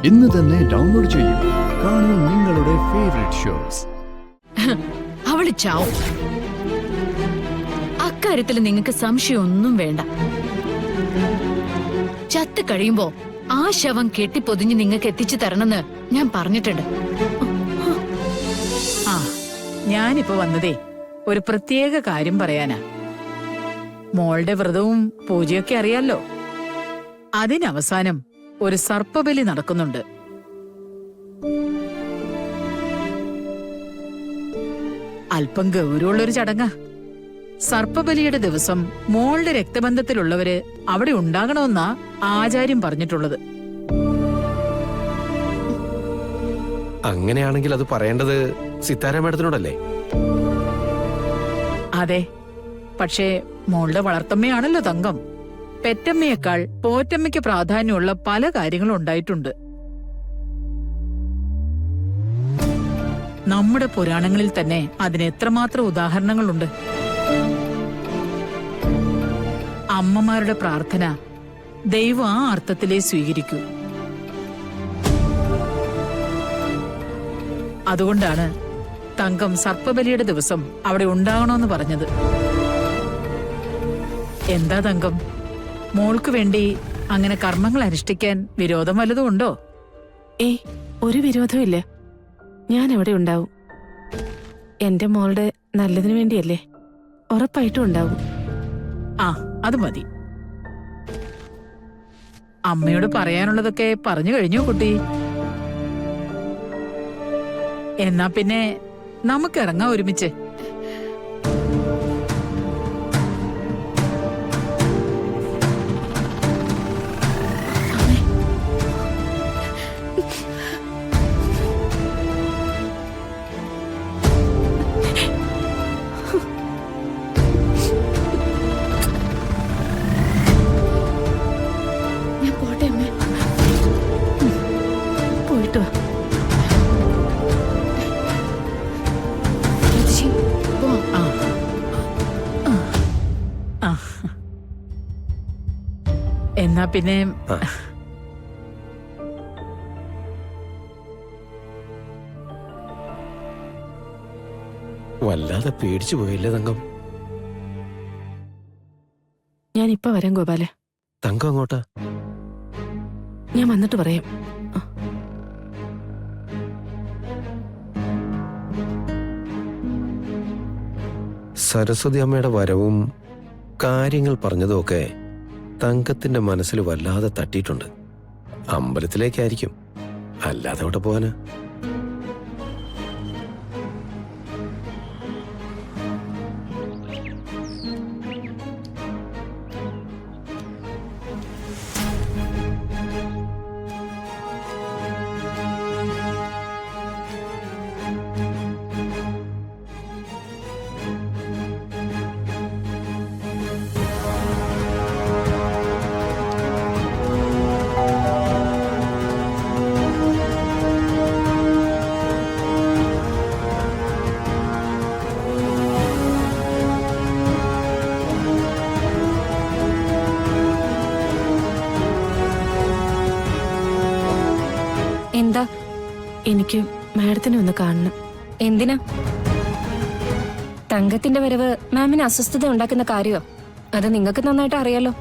ഇന്ന് തന്നെ ഡൗൺലോഡ് ചെയ്യൂ. കാണൂ നിങ്ങളുടെ ഫേവറേറ്റ് ഷോസ്. അവള് ചാവും. അക്കാര്യത്തിൽ നിങ്ങൾക്ക് സംശയമൊന്നും വേണ്ട. ചത്ത് കഴിയുമ്പോ ആ ശവം കെട്ടിപ്പൊതിഞ്ഞ് നിങ്ങൾക്ക് എത്തിച്ചു തരണമെന്ന് ഞാൻ പറഞ്ഞിട്ടുണ്ട്. ആ, ഞാനിപ്പോ വന്നതേ ഒരു പ്രത്യേക കാര്യം പറയാനാ. മോളുടെ വ്രതവും പൂജയൊക്കെ അറിയാലോ. അതിനവസാനം ഒരു സർപ്പബലി നടക്കുന്നുണ്ട്. അല്പം ഗൗരവമുള്ളൊരു ചടങ്ങാ. സർപ്പബലിയുടെ ദിവസം മോളുടെ രക്തബന്ധത്തിലുള്ളവര് അവിടെ ഉണ്ടാകണമെന്നാ ആചാര്യം പറഞ്ഞിട്ടുള്ളത്. അങ്ങനെയാണെങ്കിൽ അത് പറയേണ്ടത് സിത്താര മേഡത്തിനോടല്ലേ? അതെ, പക്ഷേ മോളുടെ വളർത്തമ്മയാണല്ലോ തങ്കം. പെറ്റമ്മയേക്കാൾ പോറ്റമ്മയ്ക്ക് പ്രാധാന്യമുള്ള പല കാര്യങ്ങളും ഉണ്ടായിട്ടുണ്ട്. നമ്മുടെ പുരാണങ്ങളിൽ തന്നെ അതിന് എത്രമാത്രം ഉദാഹരണങ്ങളുണ്ട്. അമ്മമാരുടെ പ്രാർത്ഥന ദൈവം ആ അർത്ഥത്തിലേ സ്വീകരിക്കൂ. അതുകൊണ്ടാണ് തങ്കം സർപ്പബലിയുടെ ദിവസം അവിടെ ഉണ്ടാകണമെന്ന് പറഞ്ഞത്. എന്താ തങ്കം, മോൾക്ക് വേണ്ടി അങ്ങനെ കർമ്മങ്ങൾ അനുഷ്ഠിക്കാൻ വിരോധം വല്ലതും ഉണ്ടോ? ഒരു വിരോധവും ഇല്ല. ഞാൻ അവിടെ ഉണ്ടാവും. എന്റെ മോളുടെ നല്ലതിനു വേണ്ടിയല്ലേ, ഉറപ്പായിട്ടും ഉണ്ടാവും. ആ, അത് മതി. അമ്മയോട് പറയാനുള്ളതൊക്കെ പറഞ്ഞു കഴിഞ്ഞു കുട്ടി. എന്നാ പിന്നെ നമുക്ക് ഇറങ്ങാം ഒരുമിച്ച്. ഞാൻ പോട്ടെ അമ്മേ. പോയിട്ട് വാ. ആ, ആ. എന്നാ പിന്നെ വല്ലാതെ പേടിച്ചു പോയില്ലേ തങ്കം? ഞാൻ ഇപ്പൊ വരാം ഗോപാല. തങ്കം അങ്ങോട്ടാ? ഞാൻ വന്നിട്ട് പറയാം. സരസ്വതി അമ്മയുടെ വരവും കാര്യങ്ങൾ പറഞ്ഞതുമൊക്കെ തങ്കത്തിന്റെ മനസ്സിൽ വല്ലാതെ തട്ടിയിട്ടുണ്ട്. അമ്പലത്തിലേക്കായിരിക്കും, അല്ലാതെ അവിടെ പോവാന്. എന്താ? എനിക്ക് മാഡത്തിനെ ഒന്ന് കാണണം. എന്തിനാ? തങ്കത്തിന്റെ വരവ് മാമിന് അസ്വസ്ഥത ഉണ്ടാക്കുന്ന കാര്യമോ? അത് നിങ്ങൾക്ക് നന്നായിട്ട് അറിയാലോ.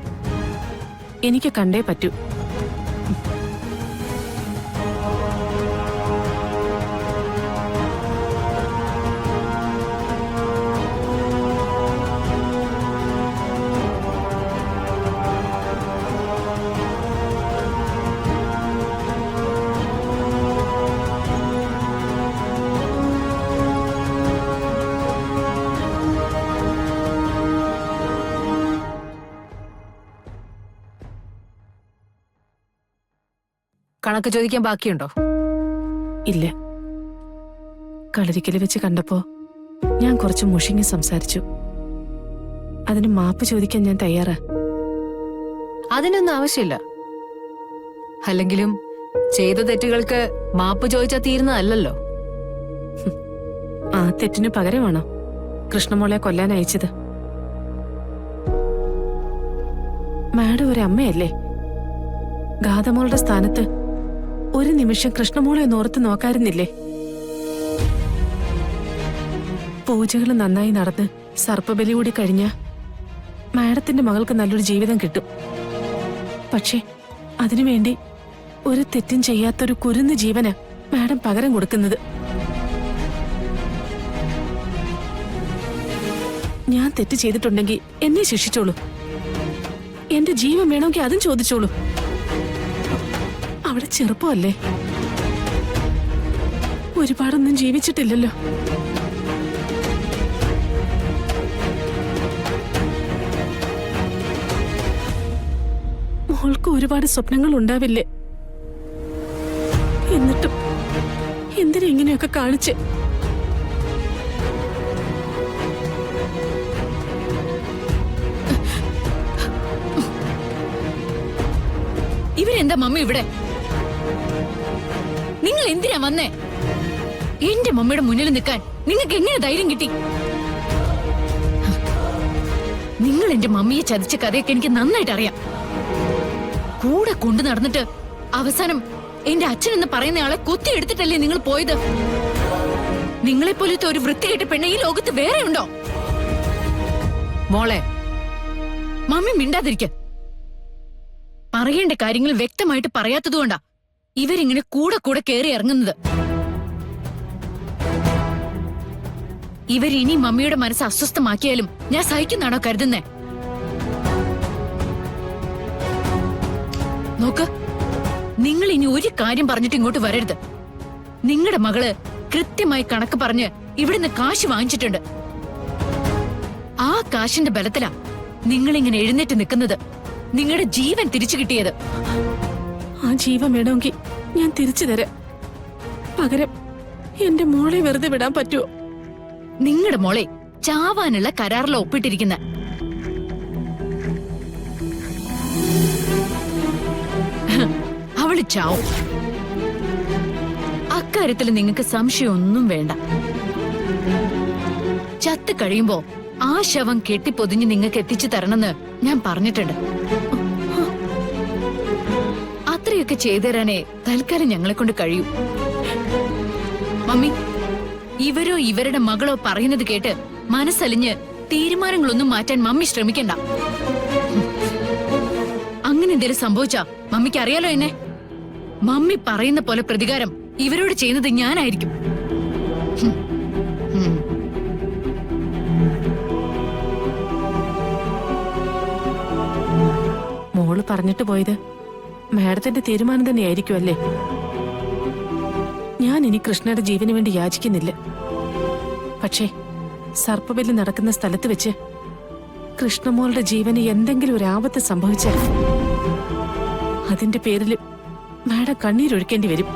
എനിക്ക് കണ്ടേ പറ്റൂ. കണക്ക് ചോദിക്കാൻ ബാക്കിയുണ്ടോ? ഇല്ല. കളരിക്കല് വെച്ച് കണ്ടപ്പോ ഞാൻ കുറച്ച് മുഷിങ്ങി സംസാരിച്ചു. അതിന് മാപ്പ് ചോദിക്കാൻ ഞാൻ തയ്യാറാ. അതിനൊന്നും ആവശ്യമില്ല. അല്ലെങ്കിലും ചെയ്ത തെറ്റുകൾക്ക് മാപ്പ് ചോദിച്ചാ തീരുന്നതല്ലോ. ആ തെറ്റിന് പകരമാണോ കൃഷ്ണമോളെ കൊല്ലാൻ അയച്ചത്? മാഡം ഒരു അമ്മയല്ലേ? ഗാതമോളുടെ സ്ഥാനത്ത് ഒരു നിമിഷം കൃഷ്ണമോളെ ഒന്ന് ഓർത്ത് നോക്കാറുന്നില്ലേ? പൂജകൾ നന്നായി നടന്ന് സർപ്പബലി കൂടി കഴിഞ്ഞ മാഡത്തിന്റെ മകൾക്ക് നല്ലൊരു ജീവിതം കിട്ടും. പക്ഷേ അതിനുവേണ്ടി ഒരു തെറ്റും ചെയ്യാത്തൊരു കുരുന്ന് ജീവന് മാഡം പകരം കൊടുക്കുന്നത്. ഞാൻ തെറ്റ് ചെയ്തിട്ടുണ്ടെങ്കിൽ എന്നെ ശിക്ഷിച്ചോളൂ. എന്റെ ജീവൻ വേണമെങ്കിൽ അതും ചോദിച്ചോളൂ. അവിടെ ചെറുപ്പമല്ലേ, ഒരുപാടൊന്നും ജീവിച്ചിട്ടില്ലല്ലോ. മോൾക്ക് ഒരുപാട് സ്വപ്നങ്ങൾ ഉണ്ടാവില്ലേ? എന്നിട്ടും എന്തിനാ ഇങ്ങനെയൊക്കെ കാണിച്ച്? ഇവരെന്താ മമ്മി ഇവിടെ? നിങ്ങൾ എന്തിനാ വന്നേ? എന്റെ മമ്മിയുടെ മുന്നിൽ നിൽക്കാൻ നിങ്ങൾക്ക് എങ്ങനെ ധൈര്യം കിട്ടി? നിങ്ങൾ എന്റെ മമ്മിയെ ചതിച്ച കഥയൊക്കെ എനിക്ക് നന്നായിട്ട് അറിയാം. കൂടെ കൊണ്ടു നടന്നിട്ട് അവസാനം എന്റെ അച്ഛൻ എന്ന് പറയുന്നയാളെ കൊത്തിയെടുത്തിട്ടല്ലേ നിങ്ങൾ പോയത്? നിങ്ങളെപ്പോലത്തെ ഒരു വൃത്തികെട്ട പെണ്ണ ഈ ലോകത്ത് വേറെ ഉണ്ടോ? മോളെ, മമ്മി മിണ്ടാതിരിക്ക. പറയേണ്ട കാര്യങ്ങൾ വ്യക്തമായിട്ട് പറയാത്തതുകൊണ്ടാ ഇവരിങ്ങനെ കൂടെ കൂടെ കയറി ഇറങ്ങുന്നത്. ഇവരിനി മമ്മിയുടെ മനസ്സ് അസ്വസ്ഥമാക്കിയാലും ഞാൻ സഹിക്കുന്നാണോ കരുതുന്നേ? നോക്ക്, നിങ്ങൾ ഇനി ഒരു കാര്യം പറഞ്ഞിട്ട് ഇങ്ങോട്ട് വരരുത്. നിങ്ങളുടെ മകള് കൃത്യമായി കണക്ക് പറഞ്ഞ് ഇവിടുന്ന് കാശ് വാങ്ങിച്ചിട്ടുണ്ട്. ആ കാശിന്റെ ബലത്തിലാ നിങ്ങളിങ്ങനെ എഴുന്നേറ്റ് നിൽക്കുന്നത്. നിങ്ങളുടെ ജീവൻ തിരിച്ചു കിട്ടിയത്. ആ ജീവൻ വേണമെങ്കിൽ ഞാൻ തിരിച്ചു തരാം. പകരം എന്റെ മോളെ വെറുതെ വിടാൻ പറ്റുമോ? നിങ്ങളുടെ മോളെ ചാവാനുള്ള കരാറിൽ ഒപ്പിട്ടിരിക്കുന്ന. അവള് ചാവും. അക്കാര്യത്തിൽ നിങ്ങൾക്ക് സംശയമൊന്നും വേണ്ട. ചത്ത് കഴിയുമ്പോ ആ ശവം കെട്ടിപ്പൊതിഞ്ഞ് നിങ്ങൾക്ക് എത്തിച്ചു തരണമെന്ന് ഞാൻ പറഞ്ഞിട്ടുണ്ട്. അത്രയൊക്കെ ചെയ്തുതരാനേ തൽക്കാലം ഞങ്ങളെ കൊണ്ട് കഴിയൂ. മമ്മി, ഇവരോ ഇവരുടെ മകളോ പറയുന്നത് കേട്ട് മനസ്സലിഞ്ഞ് തീരുമാനങ്ങളൊന്നും മാറ്റാൻ മമ്മി ശ്രമിക്കണ്ട. അങ്ങനെ എന്തെങ്കിലും സംഭവിച്ചാ മമ്മിക്ക് അറിയാലോ എന്നെ. മമ്മി പറയുന്ന പോലെ പ്രതികാരം ഇവരോട് ചെയ്യുന്നത് ഞാനായിരിക്കും. മോള് പറഞ്ഞിട്ട് പോയത് മാഡത്തിന്റെ തീരുമാനം തന്നെയായിരിക്കും അല്ലേ? ഞാൻ ഇനി കൃഷ്ണയുടെ ജീവന് വേണ്ടി യാചിക്കുന്നില്ല. പക്ഷേ സർപ്പബലി നടക്കുന്ന സ്ഥലത്ത് വെച്ച് കൃഷ്ണമോളുടെ ജീവന് എന്തെങ്കിലും ഒരു ആപത്ത് സംഭവിച്ചാൽ അതിന്റെ പേരിൽ മാഡം കണ്ണീരൊഴുക്കേണ്ടി വരും.